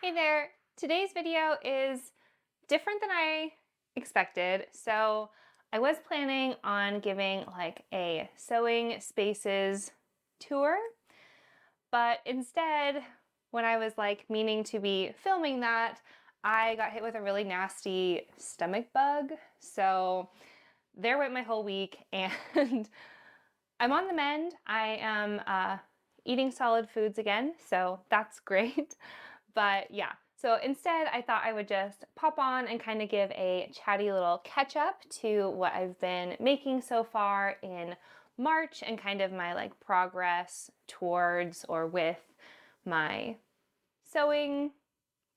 Hey there! Today's video is different than I expected. So I was planning on giving like a sewing spaces tour, but instead, when I was like meaning to be filming that, I got hit with a really nasty stomach bug. So there went my whole week and I'm on the mend. I am eating solid foods again, so that's great. But yeah, so instead I thought I would just pop on and kind of give a chatty little catch up to what I've been making so far in March and kind of my like progress towards or with my sewing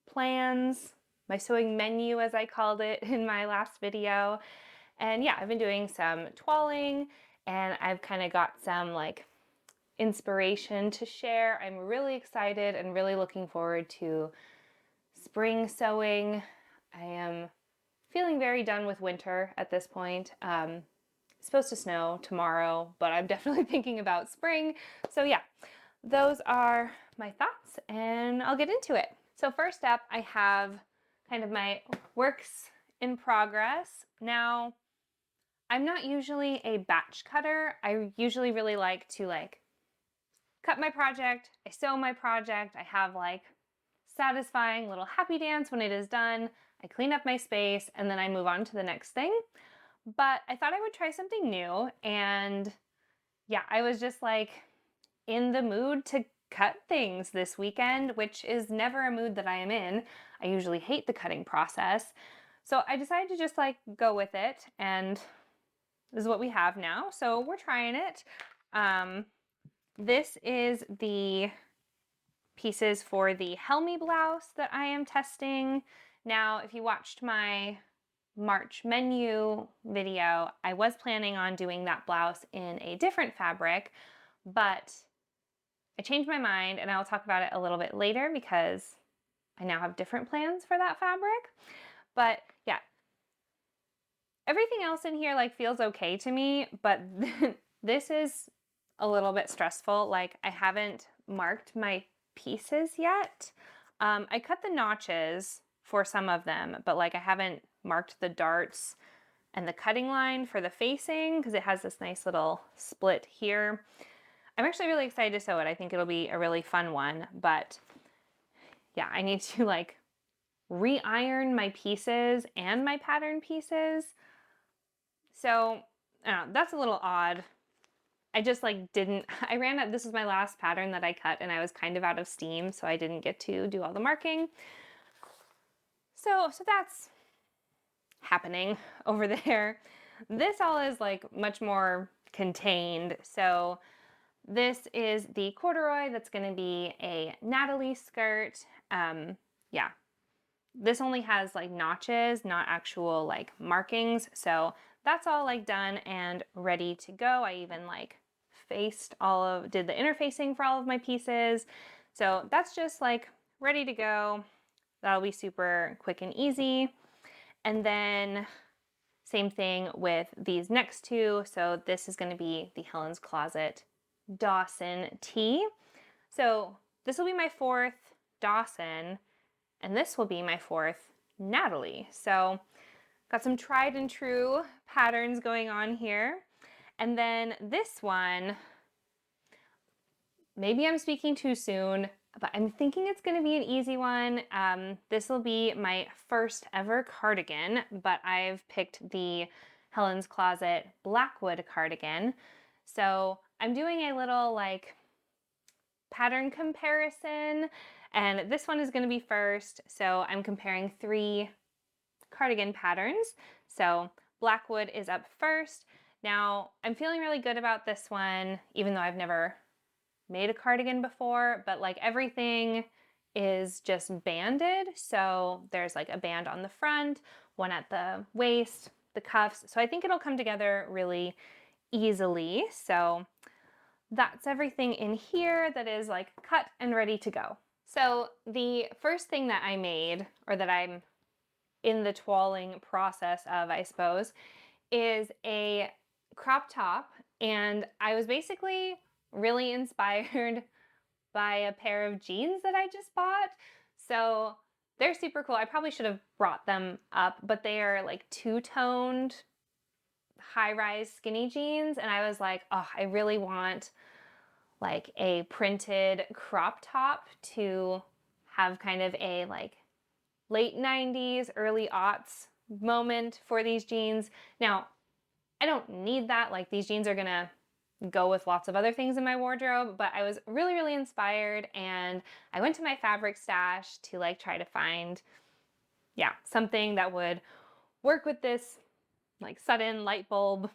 plans, my sewing menu as I called it in my last video. And yeah, I've been doing some toiling and I've kind of got some like inspiration to share. I'm really excited and really looking forward to spring sewing. I am feeling very done with winter at this point. It's supposed to snow tomorrow, but I'm definitely thinking about spring. So yeah, those are my thoughts and I'll get into it. So first up, I have kind of my works in progress. Now, I'm not usually a batch cutter. I usually really like to cut my project, I sew my project, I have like satisfying little happy dance when it is done, I clean up my space, and then I move on to the next thing. But I thought I would try something new, and yeah, I was just like in the mood to cut things this weekend, which is never a mood that I am in. I usually hate the cutting process. So I decided to just like go with it, and this is what we have now. So we're trying it. This is the pieces for the Helmi blouse that I am testing. Now, if you watched my March menu video, I was planning on doing that blouse in a different fabric, but I changed my mind and I'll talk about it a little bit later because I now have different plans for that fabric. But yeah, everything else in here like feels okay to me, but this is a little bit stressful. Like I haven't marked my pieces yet. I cut the notches for some of them, but like I haven't marked the darts and the cutting line for the facing because it has this nice little split here. I'm actually really excited to sew it. I think it'll be a really fun one, but yeah, I need to like re-iron my pieces and my pattern pieces. So that's a little odd. I just like didn't, I ran out, this is my last pattern that I cut and I was kind of out of steam, so I didn't get to do all the marking. So that's happening over there. This all is like much more contained. So this is the corduroy that's gonna be a Natalie skirt. Yeah, this only has like notches, not actual like markings. So that's all like done and ready to go. I even like did the interfacing for all of my pieces. So that's just like ready to go. That'll be super quick and easy. And then same thing with these next two. So this is going to be the Helen's Closet Dawson tee. So this will be my fourth Dawson, and this will be my fourth Natalie. So got some tried and true patterns going on here. And then this one, maybe I'm speaking too soon, but I'm thinking it's going to be an easy one. This will be my first ever cardigan, but I've picked the Helen's Closet Blackwood cardigan. So I'm doing a little like pattern comparison, and this one is going to be first. So I'm comparing 3 cardigan patterns. So Blackwood is up first. Now I'm feeling really good about this one, even though I've never made a cardigan before, but like everything is just banded. So there's like a band on the front, one at the waist, the cuffs. So I think it'll come together really easily. So that's everything in here that is like cut and ready to go. So the first thing that I made, or that I'm in the toiling process of, I suppose, is a crop top. And I was basically really inspired by a pair of jeans that I just bought. So they're super cool. I probably should have brought them up, but they are like two-toned high-rise skinny jeans. And I was like, oh, I really want like a printed crop top to have kind of a like late 90s, early aughts moment for these jeans. Now, I don't need that. Like these jeans are gonna go with lots of other things in my wardrobe, but I was really, really inspired and I went to my fabric stash to like try to find, yeah, something that would work with this like sudden light bulb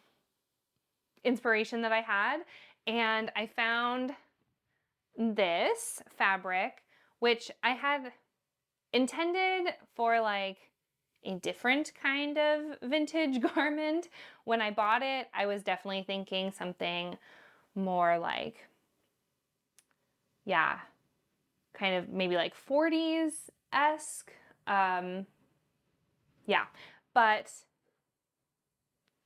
inspiration that I had. And I found this fabric, which I had intended for like a different kind of vintage garment. When I bought it, I was definitely thinking something more like, yeah, kind of maybe like 40s-esque. Yeah, but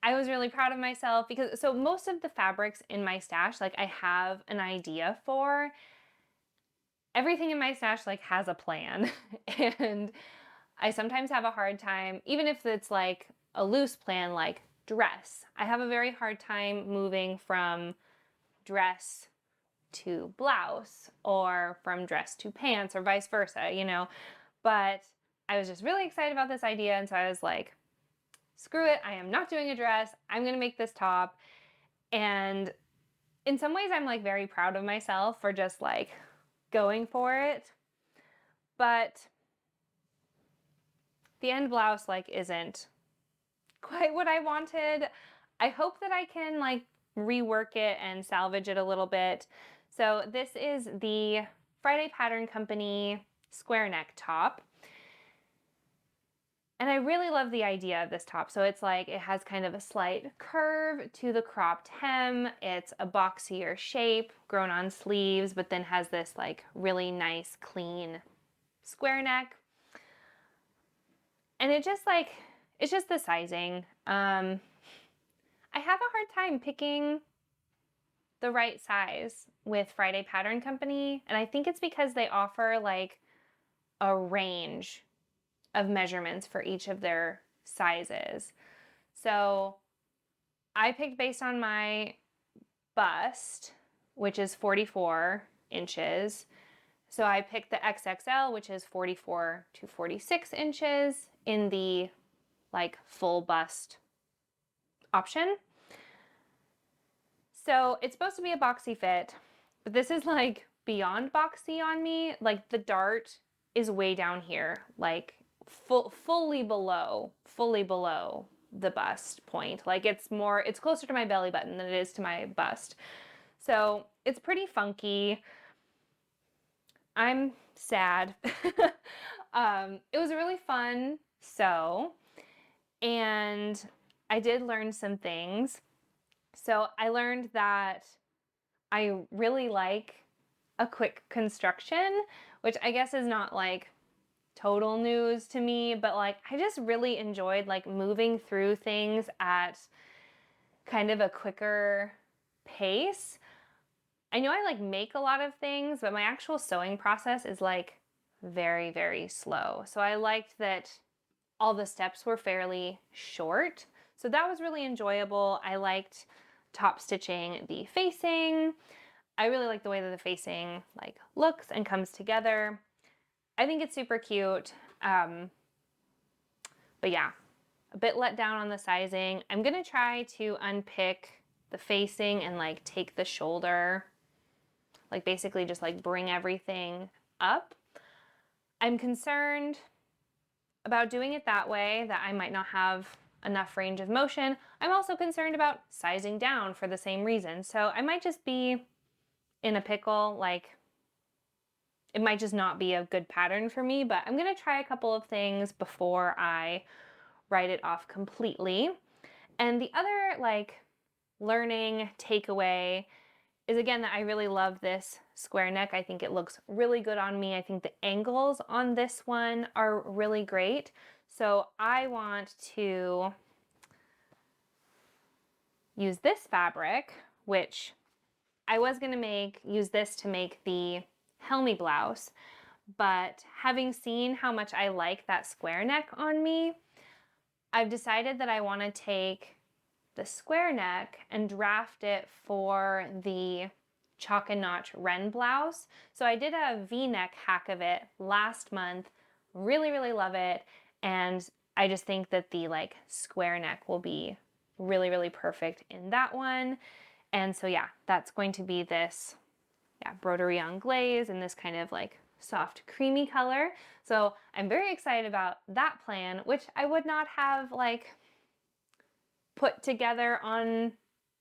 I was really proud of myself because so most of the fabrics in my stash, like I have an idea for. Everything in my stash like has a plan and I sometimes have a hard time, even if it's like a loose plan like dress. I have a very hard time moving from dress to blouse or from dress to pants or vice versa, you know. But I was just really excited about this idea and so I was like, screw it, I am not doing a dress. I'm going to make this top. And in some ways I'm like very proud of myself for just like going for it. But the end blouse like isn't quite what I wanted. I hope that I can like rework it and salvage it a little bit. So this is the Friday Pattern Company square neck top. And I really love the idea of this top. So it's like, it has kind of a slight curve to the cropped hem. It's a boxier shape, grown on sleeves, but then has this like really nice, clean square neck. And it just like, it's just the sizing. I have a hard time picking the right size with Friday Pattern Company. And I think it's because they offer like a range of measurements for each of their sizes. So I picked based on my bust, which is 44 inches. So I picked the XXL, which is 44 to 46 inches in the like full bust option. So it's supposed to be a boxy fit, but this is like beyond boxy on me. Like the dart is way down here, like fully below the bust point. Like it's closer to my belly button than it is to my bust. So it's pretty funky. I'm sad. It was a really fun sew, and I did learn some things. So I learned that I really like a quick construction, which I guess is not like total news to me, but like I just really enjoyed like moving through things at kind of a quicker pace. I know I like make a lot of things, but my actual sewing process is like very, very slow. So I liked that all the steps were fairly short. So that was really enjoyable. I liked top stitching the facing. I really like the way that the facing like looks and comes together. I think it's super cute. But yeah, a bit let down on the sizing. I'm gonna try to unpick the facing and like take the shoulder, like basically just like bring everything up. I'm concerned about doing it that way, that I might not have enough range of motion. I'm also concerned about sizing down for the same reason. So I might just be in a pickle, like it might just not be a good pattern for me, but I'm gonna try a couple of things before I write it off completely. And the other like learning takeaway is again that I really love this square neck. I think it looks really good on me. I think the angles on this one are really great. So I want to use this fabric, which I was gonna use this to make the Helmi blouse, but having seen how much I like that square neck on me, I've decided that I want to take the square neck and draft it for the chalk and notch wren blouse. So I did a V-neck hack of it last month. Really, really love it. And I just think that the like square neck will be really, really perfect in that one. And so yeah, that's going to be this broderie on glaze in this kind of like soft creamy color. So I'm very excited about that plan, which I would not have like put together on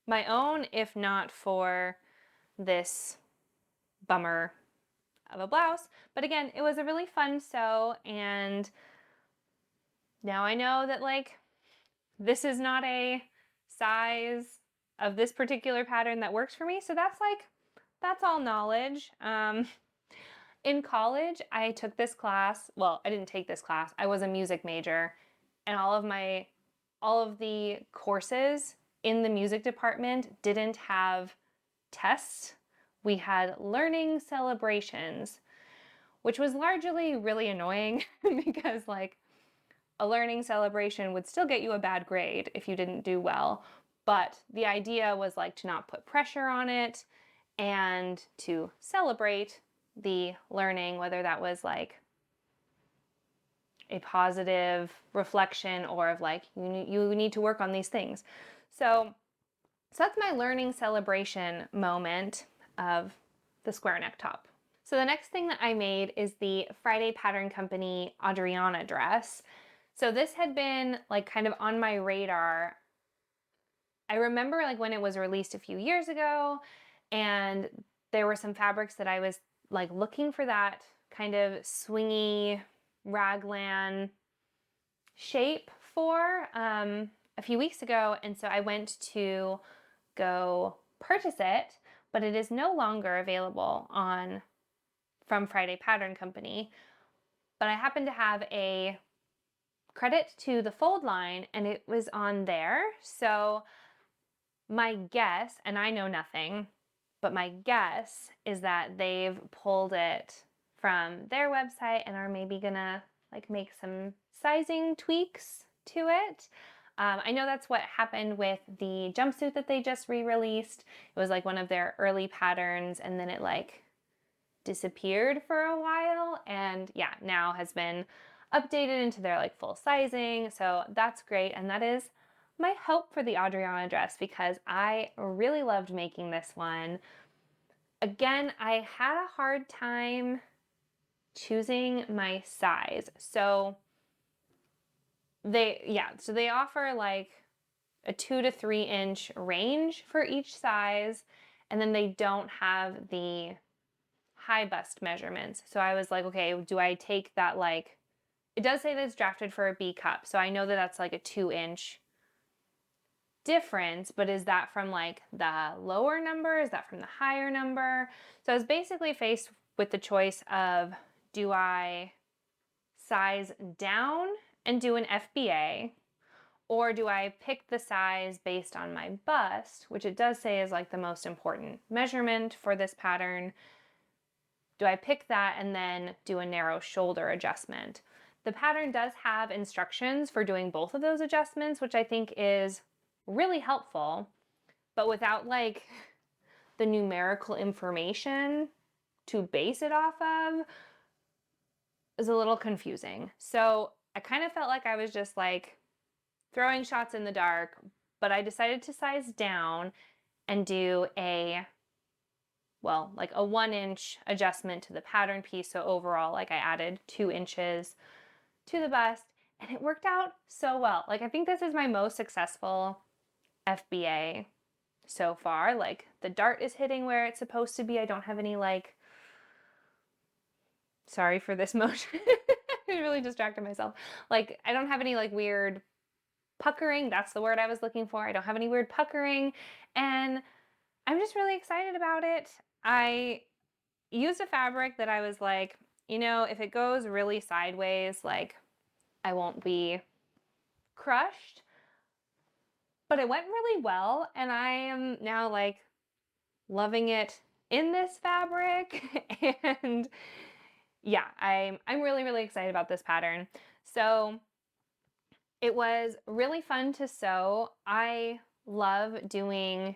my own if not for this bummer of a blouse. But again, it was a really fun sew, and now I know that like this is not a size of this particular pattern that works for me. So that's all knowledge. In college, I took this class. Well, I didn't take this class. I was a music major, and all of the courses in the music department didn't have tests. We had learning celebrations, which was largely really annoying because like a learning celebration would still get you a bad grade if you didn't do well. But the idea was like to not put pressure on it and to celebrate the learning, whether that was like a positive reflection or of like you need to work on these things. So that's my learning celebration moment of the square neck top. So the next thing that I made is the Friday Pattern Company Adrianna dress. So this had been like kind of on my radar. I remember like when it was released a few years ago, and there were some fabrics that I was like looking for that kind of swingy raglan shape for a few weeks ago. And so I went to go purchase it, but it is no longer available from Friday Pattern Company. But I happen to have a credit to the fold line and it was on there. So my guess, and I know nothing, but my guess is that they've pulled it from their website and are maybe gonna like make some sizing tweaks to it. I know that's what happened with the jumpsuit that they just re-released. It was like one of their early patterns and then it like disappeared for a while, and yeah, now has been updated into their like full sizing. So that's great, and that is my hope for the Adrianna dress because I really loved making this one. Again, I had a hard time choosing my size. So they offer like a 2 to 3 inch range for each size, and then they don't have the high bust measurements. So I was like, okay, do I take that like, it does say that it's drafted for a B cup. So I know that that's like a 2-inch difference, but is that from like the lower number? Is that from the higher number? So I was basically faced with the choice of, do I size down and do an FBA, or do I pick the size based on my bust, which it does say is like the most important measurement for this pattern? Do I pick that and then do a narrow shoulder adjustment? The pattern does have instructions for doing both of those adjustments, which I think is really helpful, but without like the numerical information to base it off of is a little confusing. So I kind of felt like I was just like throwing shots in the dark, but I decided to size down and do like a 1-inch adjustment to the pattern piece. So overall, like I added 2 inches to the bust, and it worked out so well. Like I think this is my most successful FBA so far. Like the dart is hitting where it's supposed to be. I don't have any like, sorry for this motion. I really distracted myself. Like I don't have any like weird puckering. That's the word I was looking for. I don't have any weird puckering, and I'm just really excited about it. I used a fabric that I was like, if it goes really sideways, like I won't be crushed. But it went really well, and I am now like loving it in this fabric. And yeah, I'm really, really excited about this pattern. So it was really fun to sew. I love doing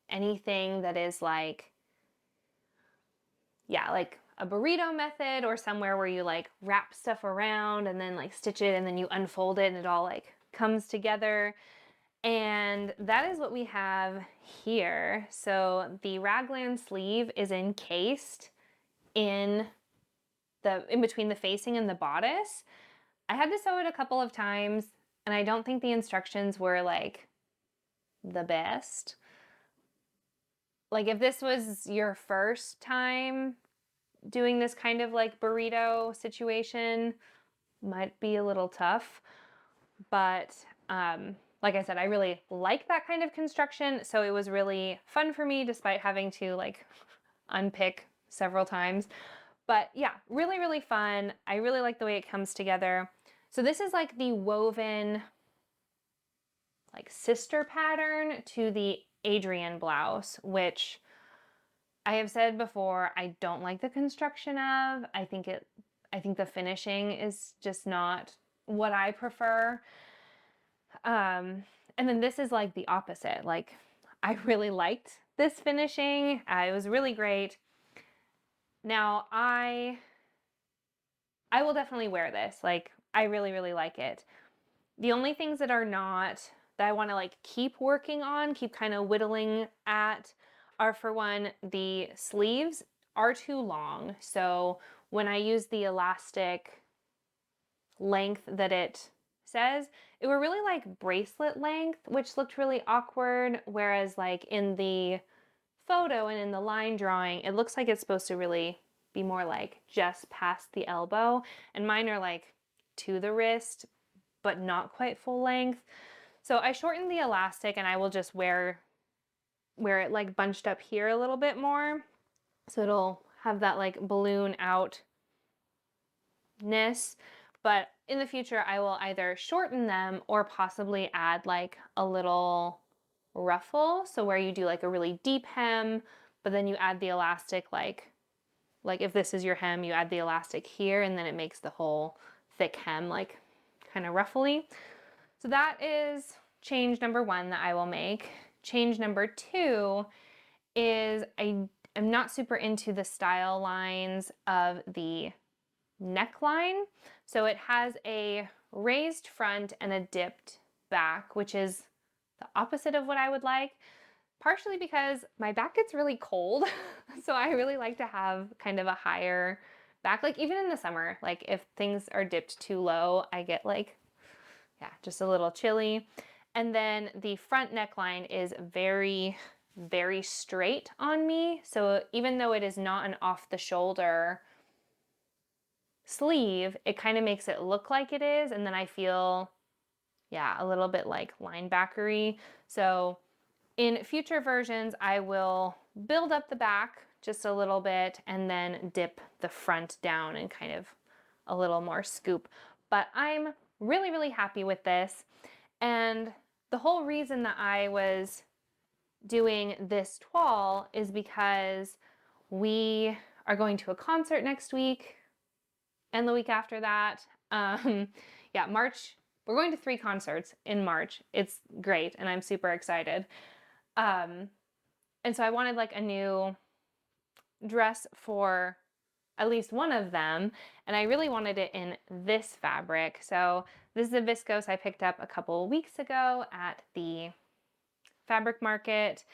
anything that is like, yeah, like a burrito method or somewhere where you like wrap stuff around and then like stitch it and then you unfold it and it all like comes together. And that is what we have here. So the raglan sleeve is encased in between the facing and the bodice. I had to sew it a couple of times and I don't think the instructions were like the best. Like if this was your first time doing this kind of like burrito situation, might be a little tough. But like I said, I really like that kind of construction, so it was really fun for me despite having to like unpick several times. But yeah, really, really fun. I really like the way it comes together. So this is like the woven like sister pattern to the Adrian blouse, which I have said before, I don't like the construction of. I think the finishing is just not what I prefer. And then this is like the opposite. Like I really liked this finishing. It was really great. Now I will definitely wear this. Like I really, really like it. The only things that are not that I want to like keep working on, keep kind of whittling at are, for one, the sleeves are too long. So when I use the elastic length that it says, it were really like bracelet length, which looked really awkward. Whereas like in the photo and in the line drawing, it looks like it's supposed to really be more like just past the elbow. And mine are like to the wrist, but not quite full length. So I shortened the elastic and I will just wear it like bunched up here a little bit more. So it'll have that like balloon outness. But in the future, I will either shorten them or possibly add like a little ruffle. So where you do like a really deep hem, but then you add the elastic like if this is your hem, you add the elastic here and then it makes the whole thick hem like kind of ruffly. So that is change number one that I will make. Change number two is I am not super into the style lines of the neckline. So it has a raised front and a dipped back, which is the opposite of what I would like, partially because my back gets really cold. So I really like to have kind of a higher back, like even in the summer, like if things are dipped too low, I get like, yeah, just a little chilly. And then the front neckline is very, very straight on me. So even though it is not an off the shoulder sleeve, it kind of makes it look like it is. And then I feel, yeah, a little bit like linebackery. So in future versions, I will build up the back just a little bit and then dip the front down and kind of a little more scoop. But I'm really, really happy with this. And the whole reason that I was doing this toile is because we are going to a concert next week and the week after that. Yeah, March, we're going to 3 concerts in March. It's great and I'm super excited. And so I wanted like a new dress for at least one of them, and I really wanted it in this fabric. So this is a viscose I picked up a couple weeks ago at the fabric market,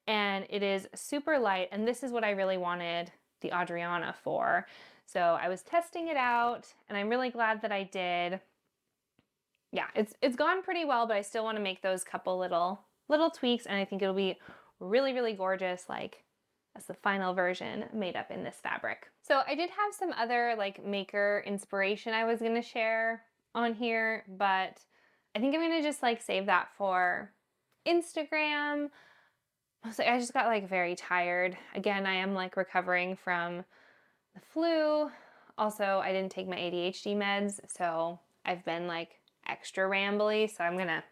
and it is super light, and this is what I really wanted the Adrianna for. So I was testing it out, and I'm really glad that I did. Yeah, it's gone pretty well, but I still want to make those couple little tweaks, and I think it'll be really, really gorgeous, like as the final version made up in this fabric. So I did have some other like maker inspiration I was gonna share on here, but I think I'm gonna just like save that for Instagram. I just got like very tired. Again, I am like recovering from the flu. Also, I didn't take my ADHD meds, so I've been like extra rambly, so I'm gonna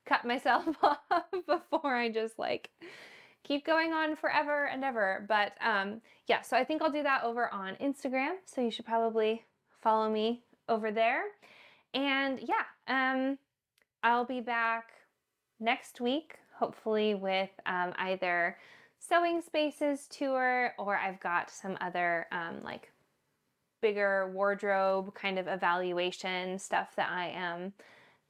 cut myself off before I just like keep going on forever and ever. But yeah, so I think I'll do that over on Instagram. So you should probably follow me over there. And yeah, I'll be back next week, hopefully with either Sewing Spaces tour, or I've got some other like bigger wardrobe kind of evaluation stuff that I am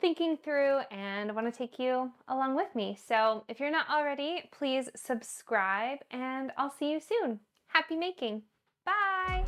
thinking through, and I want to take you along with me. So if you're not already, please subscribe, and I'll see you soon. Happy making. Bye.